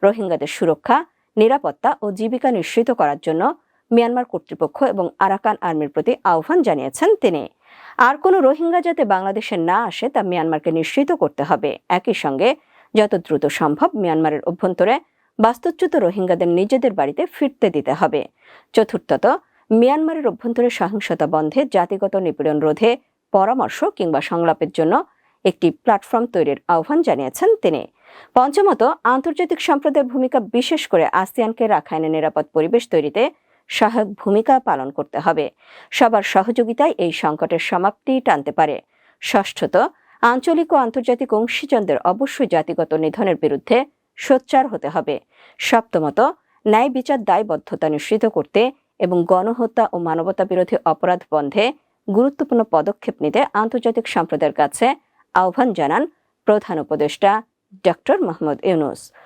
রোহিঙ্গাদের সুরক্ষা, নিরাপত্তা ও জীবিকা নিশ্চিত করার জন্য মিয়ানমার কর্তৃপক্ষ এবং আরাকান আর্মির প্রতি আহ্বান জানিয়েছেন তিনি। আর কোনো রোহিঙ্গা যাতে বাংলাদেশে না আসে তা মিয়ানমারকে নিশ্চিত করতে হবে। একই সঙ্গে যত দ্রুত সম্ভব মিয়ানমারের অভ্যন্তরে বাস্তুচ্যুত রোহিঙ্গাদের নিজেদের বাড়িতে ফিরতে দিতে হবে। চতুর্থত, মিয়ানমারের অভ্যন্তরে সহিংসতা বন্ধে, জাতিগত নিপীড়ন রোধে পরামর্শ কিংবা সংলাপের জন্য একটি প্ল্যাটফর্ম তৈরির আহ্বান জানিয়েছেন তিনি। পঞ্চমত, আন্তর্জাতিক সম্প্রদায়ের ভূমিকা, বিশেষ করে আসিয়ানকে রাখাইনে নিরাপদ পরিবেশ তৈরিতে সহায়ক ভূমিকা পালন করতে হবে। সবার সহযোগিতায় এই সংকটের সমাপ্তি টানতে পারে। ষষ্ঠত, আঞ্চলিক ও আন্তর্জাতিক অংশীজনদের অবশ্যই জাতিগত নিধনের বিরুদ্ধে সোচ্চার হতে হবে। সপ্তমত, ন্যায় বিচার, দায়বদ্ধতা নিশ্চিত করতে এবং গণহত্যা ও মানবতা বিরোধী অপরাধ বন্ধে গুরুত্বপূর্ণ পদক্ষেপ নিতে আন্তর্জাতিক সম্প্রদায়ের কাছে আহ্বান জানান প্রধান উপদেষ্টা ডক্টর মোহাম্মদ ইউনূস।